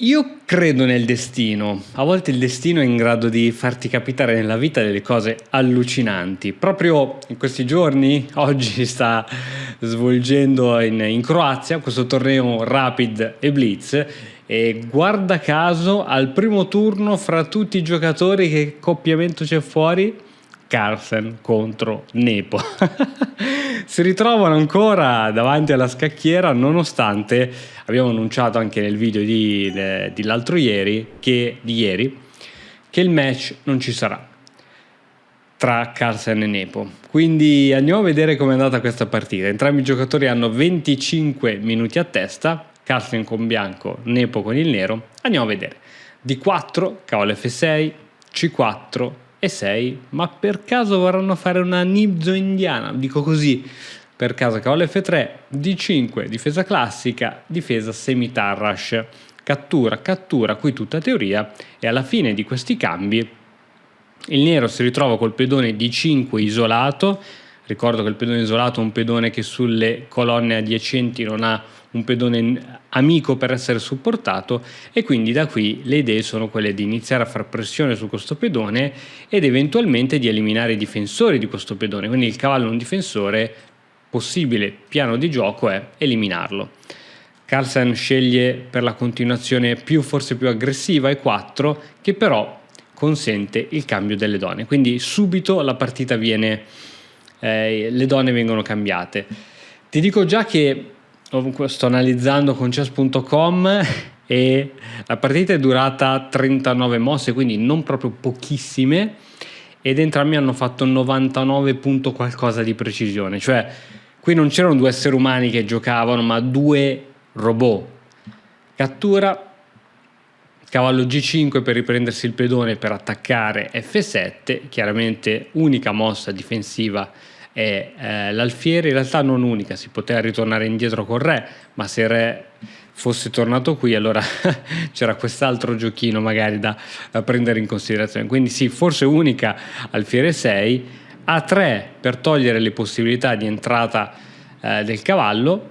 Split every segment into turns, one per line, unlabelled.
Io credo nel destino. A volte il destino è in grado di farti capitare nella vita delle cose allucinanti. Proprio in questi giorni, oggi si sta svolgendo in Croazia questo torneo Rapid e Blitz e guarda caso al primo turno fra tutti i giocatori che accoppiamento c'è fuori? Carlsen contro Nepo. Si ritrovano ancora davanti alla scacchiera nonostante abbiamo annunciato anche nel video di l'altro ieri che il match non ci sarà tra Carlsen e Nepo. Quindi andiamo a vedere com'è andata questa partita. Entrambi i giocatori hanno 25 minuti a testa, Carlsen con bianco, Nepo con il nero. Andiamo a vedere. D4, cavallo F6, C4 e 6, ma per caso vorranno fare una nibzo indiana, dico così, per caso cavallo F3, D5, difesa classica, difesa semi-tarrash, cattura, qui tutta teoria, e alla fine di questi cambi il nero si ritrova col pedone D5 isolato. Ricordo che il pedone isolato è un pedone che sulle colonne adiacenti non ha un pedone amico per essere supportato, e quindi da qui le idee sono quelle di iniziare a far pressione su questo pedone ed eventualmente di eliminare i difensori di questo pedone. Quindi il cavallo un difensore, possibile piano di gioco è eliminarlo. Carlsen sceglie per la continuazione forse più aggressiva E4, che però consente il cambio delle donne, quindi subito la partita le donne vengono cambiate. Ti dico già che sto analizzando con chess.com e la partita è durata 39 mosse, quindi non proprio pochissime, ed entrambi hanno fatto 99 punto qualcosa di precisione, cioè qui non c'erano due esseri umani che giocavano ma due robot. Cattura, cavallo G5 per riprendersi il pedone per attaccare F7, chiaramente unica mossa difensiva è l'alfiere, in realtà non unica, si poteva ritornare indietro col re, ma se il re fosse tornato qui allora c'era quest'altro giochino magari da prendere in considerazione, quindi sì, forse unica alfiere 6, A3 per togliere le possibilità di entrata del cavallo,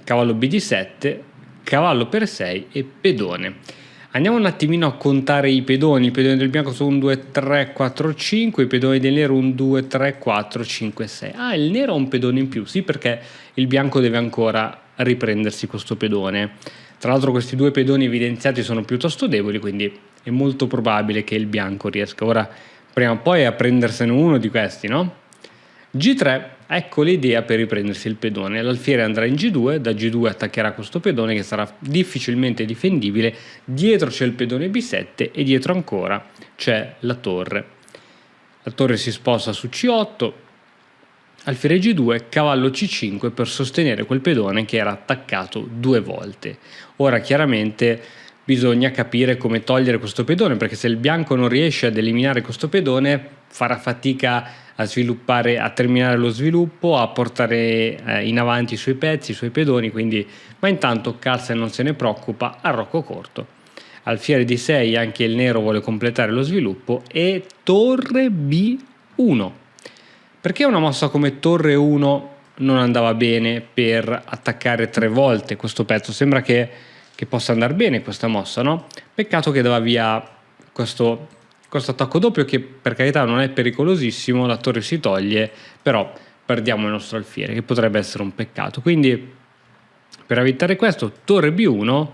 cavallo BD7, cavallo per 6 e pedone. Andiamo un attimino a contare i pedoni. Il pedone del bianco sono 1, 2, 3, 4, 5, i pedoni del nero 1, 2, 3, 4, 5, 6. Ah, il nero ha un pedone in più, sì, perché il bianco deve ancora riprendersi questo pedone. Tra l'altro questi due pedoni evidenziati sono piuttosto deboli, quindi è molto probabile che il bianco riesca ora prima o poi a prendersene uno di questi, no? G3, ecco l'idea per riprendersi il pedone. L'alfiere andrà in G2, da G2 attaccherà questo pedone che sarà difficilmente difendibile. Dietro c'è il pedone B7 e dietro ancora c'è la torre. La torre si sposta su C8, alfiere G2, cavallo C5 per sostenere quel pedone che era attaccato due volte. Ora chiaramente bisogna capire come togliere questo pedone, perché se il bianco non riesce ad eliminare questo pedone farà fatica a sviluppare, a terminare lo sviluppo, a portare in avanti i suoi pezzi, i suoi pedoni, quindi, ma intanto Carlsen non se ne preoccupa, arrocco corto. Alfiere di 6, anche il nero vuole completare lo sviluppo, e torre B1. Perché una mossa come torre 1 non andava bene per attaccare 3 volte questo pezzo? Sembra che possa andare bene questa mossa, no? Peccato che dava via questo attacco doppio, che per carità non è pericolosissimo, la torre si toglie, però perdiamo il nostro alfiere, che potrebbe essere un peccato. Quindi per evitare questo, torre B1,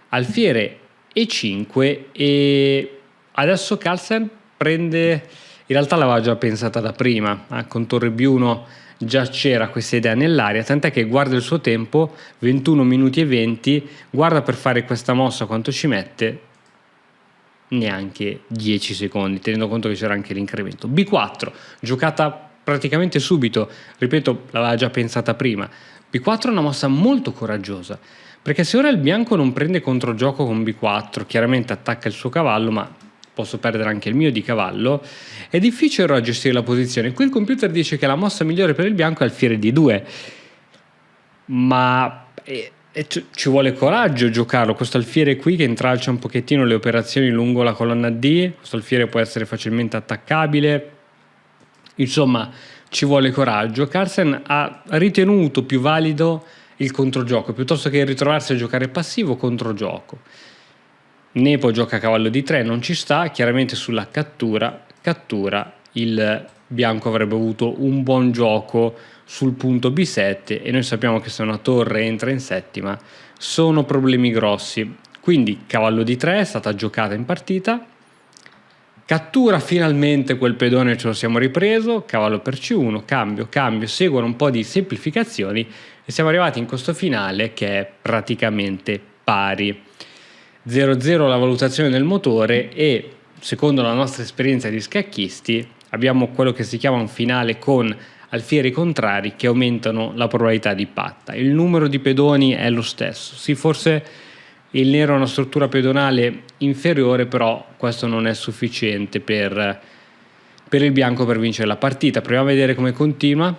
alfiere E5, e adesso Carlsen prende, in realtà l'aveva già pensata da prima, con torre B1 già c'era questa idea nell'aria, tant'è che guarda il suo tempo, 21 minuti e 20, guarda per fare questa mossa quanto ci mette, neanche 10 secondi, tenendo conto che c'era anche l'incremento. B4, giocata praticamente subito, ripeto, l'aveva già pensata prima. B4 è una mossa molto coraggiosa, perché se ora il bianco non prende controgioco con B4, chiaramente attacca il suo cavallo, ma posso perdere anche il mio di cavallo, è difficile ora gestire la posizione. Qui il computer dice che la mossa migliore per il bianco è alfiere D2, ma ci vuole coraggio giocarlo. Questo alfiere qui che intralcia un pochettino le operazioni lungo la colonna D, questo alfiere può essere facilmente attaccabile, insomma ci vuole coraggio. Carlsen ha ritenuto più valido il controgioco, piuttosto che ritrovarsi a giocare passivo, controgioco. Nepo gioca a cavallo di 3, non ci sta, chiaramente sulla cattura il bianco avrebbe avuto un buon gioco sul punto B7 e noi sappiamo che se una torre entra in settima sono problemi grossi. Quindi cavallo di 3 è stata giocata in partita, cattura finalmente quel pedone, ce lo siamo ripreso, cavallo per C1, cambio, seguono un po' di semplificazioni e siamo arrivati in questo finale che è praticamente pari. 0-0 la valutazione del motore e secondo la nostra esperienza di scacchisti abbiamo quello che si chiama un finale con alfieri contrari che aumentano la probabilità di patta. Il numero di pedoni è lo stesso, sì, forse il nero ha una struttura pedonale inferiore, però questo non è sufficiente per il bianco per vincere la partita. Proviamo a vedere come continua.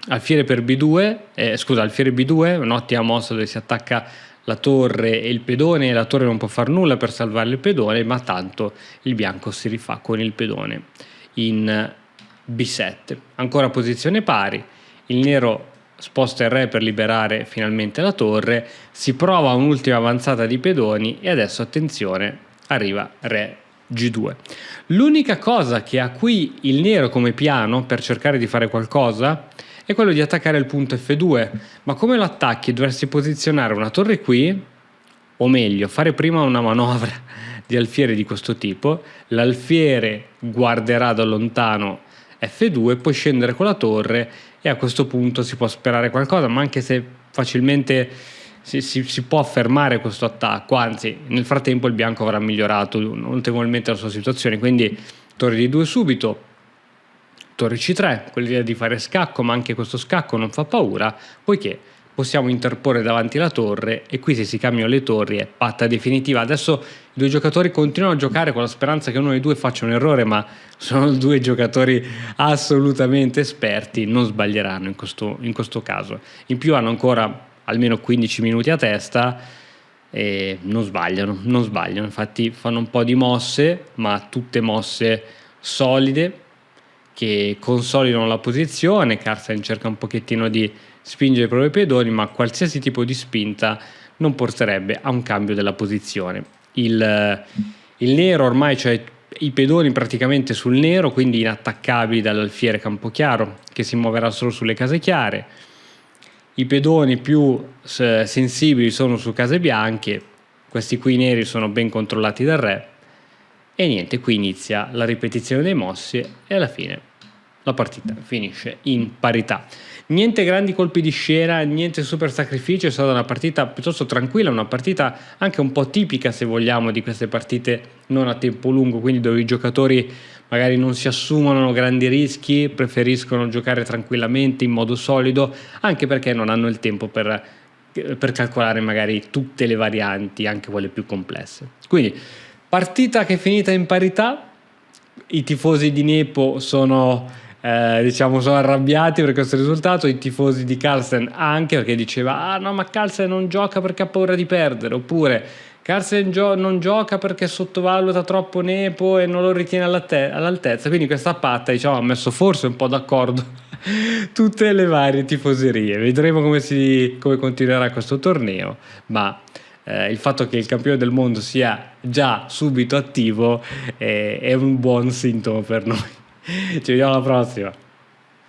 Alfiere per B2, alfiere B2, un'ottima mossa dove si attacca la torre e il pedone, e la torre non può far nulla per salvare il pedone, ma tanto il bianco si rifà con il pedone in B7. Ancora posizione pari, il nero sposta il re per liberare finalmente la torre, si prova un'ultima avanzata di pedoni e adesso attenzione, arriva re G2. L'unica cosa che ha qui il nero come piano per cercare di fare qualcosa è quello di attaccare il punto F2, ma come lo attacchi dovresti posizionare una torre qui, o meglio fare prima una manovra di alfiere di questo tipo, l'alfiere guarderà da lontano F2, poi scendere con la torre e a questo punto si può sperare qualcosa, ma anche se facilmente si può fermare questo attacco, anzi nel frattempo il bianco avrà migliorato notevolmente la sua situazione, quindi torre di 2 subito, torre C3, quell'idea di fare scacco, ma anche questo scacco non fa paura, poiché possiamo interporre davanti la torre e qui se si cambiano le torri è patta definitiva. Adesso i due giocatori continuano a giocare con la speranza che uno dei due faccia un errore, ma sono due giocatori assolutamente esperti, non sbaglieranno in questo caso. In più hanno ancora almeno 15 minuti a testa e non sbagliano, infatti fanno un po' di mosse, ma tutte mosse solide che consolidano la posizione. Carlsen cerca un pochettino di spingere i propri pedoni, ma qualsiasi tipo di spinta non porterebbe a un cambio della posizione. Il nero ormai c'è i pedoni praticamente sul nero, quindi inattaccabili dall'alfiere Campochiaro che si muoverà solo sulle case chiare. I pedoni più sensibili sono su case bianche, questi qui neri sono ben controllati dal re e niente, qui inizia la ripetizione dei mossi e alla fine la partita finisce in parità. Niente grandi colpi di scena, niente super sacrificio, è stata una partita piuttosto tranquilla, una partita anche un po' tipica se vogliamo di queste partite non a tempo lungo, quindi dove i giocatori magari non si assumono grandi rischi, preferiscono giocare tranquillamente in modo solido, anche perché non hanno il tempo per calcolare magari tutte le varianti, anche quelle più complesse. Quindi partita che è finita in parità, i tifosi di Nepo sono arrabbiati per questo risultato, i tifosi di Carlsen anche, perché diceva no, ma Carlsen non gioca perché ha paura di perdere, oppure Carlsen non gioca perché sottovaluta troppo Nepo e non lo ritiene all'altezza. Quindi questa patta ha messo forse un po' d'accordo tutte le varie tifoserie. Vedremo come continuerà questo torneo, ma il fatto che il campione del mondo sia già subito attivo è un buon sintomo per noi. Ci vediamo alla prossima.